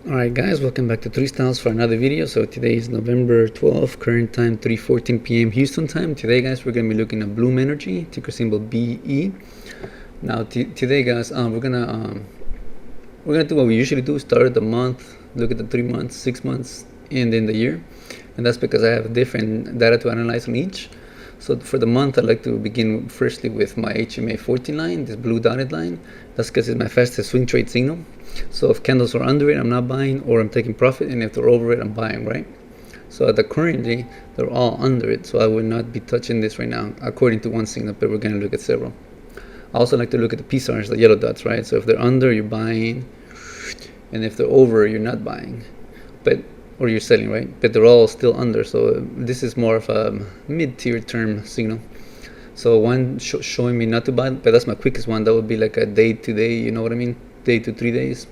Alright guys, welcome back to 3 Styles for another video. So today is November 12th, current time 3:14 p.m. Houston time. Today guys, we're going to be looking at Bloom Energy, ticker symbol BE. Now today guys, we're gonna do what we usually do: start at the month, look at the 3 months, 6 months, and then the year. And that's because I have different data to analyze on each. So for the month, I'd like to begin firstly with my HMA 14 line, this blue dotted line. That's because it's my fastest swing trade signal. So if candles are under it, I'm not buying, or I'm taking profit, and if they're over it, I'm buying, right? So at the currently, they're all under it, so I would not be touching this right now, according to one signal, but we're going to look at several. I also like to look at the PSARs, the yellow dots, right? So if they're under, you're buying, and if they're over, you're not buying, or you're selling, right? But they're all still under, so this is more of a mid-tier term signal. So one showing me not to buy, but that's my quickest one. That would be like a day to day, you know what I mean? Day to 3 days.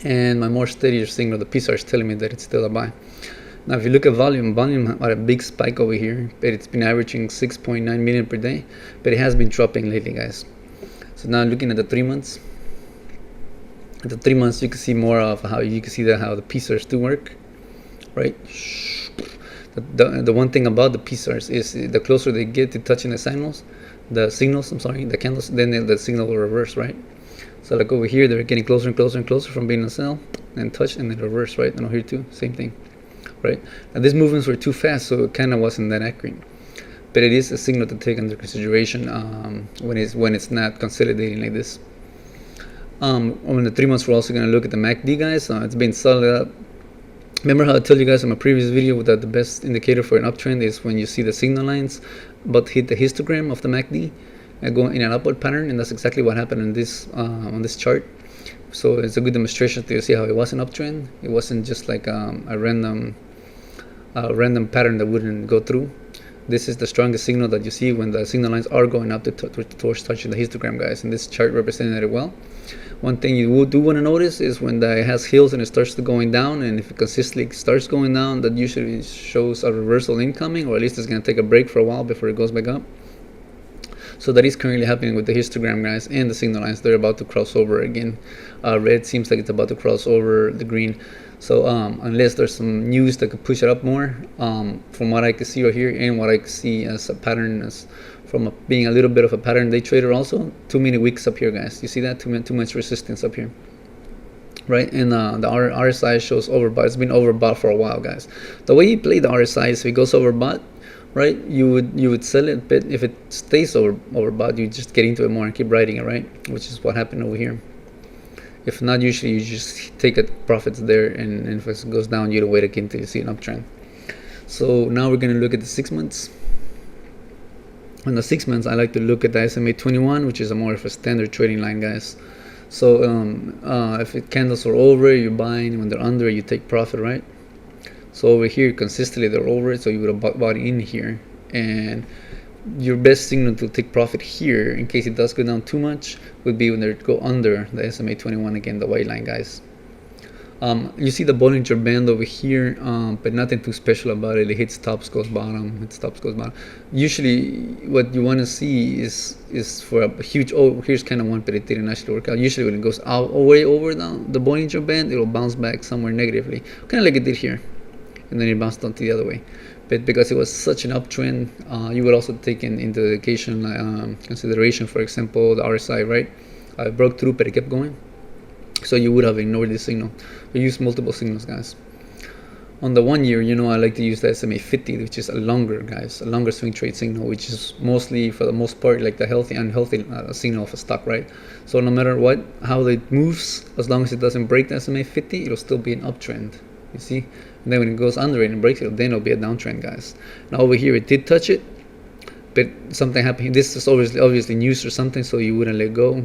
And my more steadier signal, the PSAR, is telling me that it's still a buy. Now, if you look at volume had a big spike over here, but it's been averaging 6.9 million per day, but it has been dropping lately, guys. So now looking at the 3 months, at the 3 months, you can see more of how you can see that how the PSARs do work, right? The one thing about the PSARs is the closer they get to touching the signals, the candles, then the signal will reverse, right? So like over here, they're getting closer and closer and closer from being a sell, and touch, and then reverse, right? And over here too, same thing, right? And these movements were too fast, so it kind of wasn't that accurate. But it is a signal to take under consideration when it's not consolidating like this. On the 3 months, we're also going to look at the MACD, guys. It's been solid up. Remember how I told you guys in my previous video that the best indicator for an uptrend is when you see the signal lines but hit the histogram of the MACD and go in an upward pattern, and that's exactly what happened in this on this chart. So it's a good demonstration to see how it was an uptrend. It wasn't just like a random pattern that wouldn't go through. This is the strongest signal that you see when the signal lines are going up towards touching the histogram, guys, and this chart represented it well. One thing you do want to notice is when it has hills and it starts to going down, and if it consistently starts going down, that usually shows a reversal incoming, or at least it's going to take a break for a while before it goes back up. So that is currently happening with the histogram, guys, and the signal lines. They're about to cross over again. Red seems like it's about to cross over the green. So unless there's some news that could push it up more, from what I can see right here, and what I can see as a pattern, as from being a little bit of a pattern day trader also, too many wicks up here, guys. You see that? Too much resistance up here, right? And the RSI shows overbought. It's been overbought for a while, guys. The way you play the RSI is if it goes overbought, right, you would sell it, but if it stays overbought, you just get into it more and keep riding it, right? Which is what happened over here. If not, usually you just take profits there, and if it goes down, you wait again until you see an uptrend. So now we're going to look at the 6 months. On the 6 months, I like to look at the SMA 21, which is a more of a standard trading line, guys. So if it candles are over, you're buying. When they're under, you take profit, right? So over here, consistently they're over it, so you would have bought in here, and your best signal to take profit here, in case it does go down too much, would be when they go under the SMA 21 again, the white line, guys. You see the Bollinger Band over here, but nothing too special about it. It hits tops, goes bottom, hits tops, goes bottom. Usually what you want to see is for a huge, here's kind of one, but it didn't actually work out. Usually when it goes out way over down the Bollinger Band, it will bounce back somewhere negatively, kind of like it did here, and then it bounced down to the other way. But because it was such an uptrend, you would also take into consideration, for example, the RSI, right? It broke through, but it kept going. So you would have ignored this signal. We use multiple signals, guys. On the 1 year, I like to use the SMA 50, which is a longer swing trade signal, which is mostly, for the most part, like the healthy, unhealthy signal of a stock, right? So no matter how it moves, as long as it doesn't break the SMA 50, it'll still be an uptrend. You see? And then when it goes under it and breaks it, then it'll be a downtrend, guys. Now over here, it did touch it, but something happened. This is obviously news or something, so you wouldn't let go,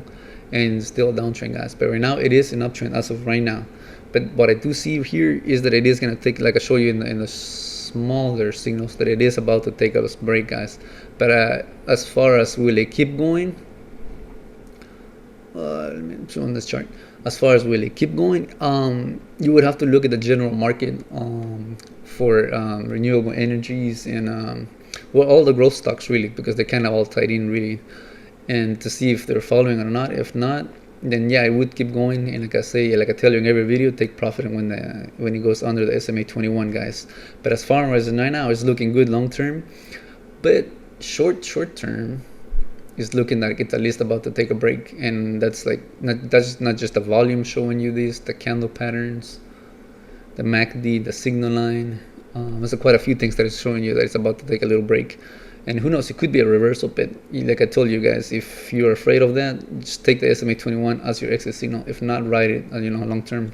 and still a downtrend, guys. But right now, it is an uptrend as of right now. But what I do see here is that it is going to take, like I show you in the smaller signals, that it is about to take a break, guys. But as far as will it keep going, let me show on this chart. As far as will it keep going, you would have to look at the general market for renewable energies and all the growth stocks, really, because they're kind of all tied in, really, and to see if they're following it or not. If not, then yeah, I would keep going. And like I say, like I tell you in every video, take profit when it goes under the SMA 21, guys. But as far as right now, it's looking good long term. But short term is looking like it's at least about to take a break. And that's like that's not just the volume showing you this, the candle patterns, the MACD, the signal line. There's quite a few things that is showing you that it's about to take a little break. And who knows, it could be a reversal, but like I told you guys, if you're afraid of that, just take the SMA 21 as your exit signal. If not, ride it, long term.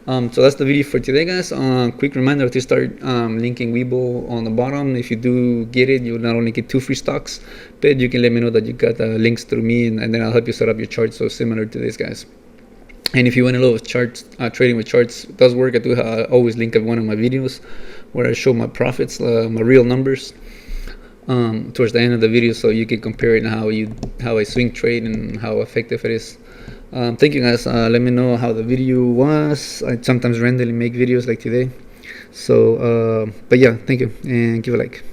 So that's the video for today, guys. Quick reminder to start linking Weibo on the bottom. If you do get it, you'll not only get 2 free stocks, but you can let me know that you got links through me, and then I'll help you set up your chart. So similar to this, guys. And if you want to know if charts, trading with charts does work, I do always link up one of my videos where I show my profits, my real numbers, towards the end of the video, so you can compare it and how I swing trade and how effective it is. Thank you, guys. Let me know how the video was. I sometimes randomly make videos like today. So, but yeah, thank you, and give a like.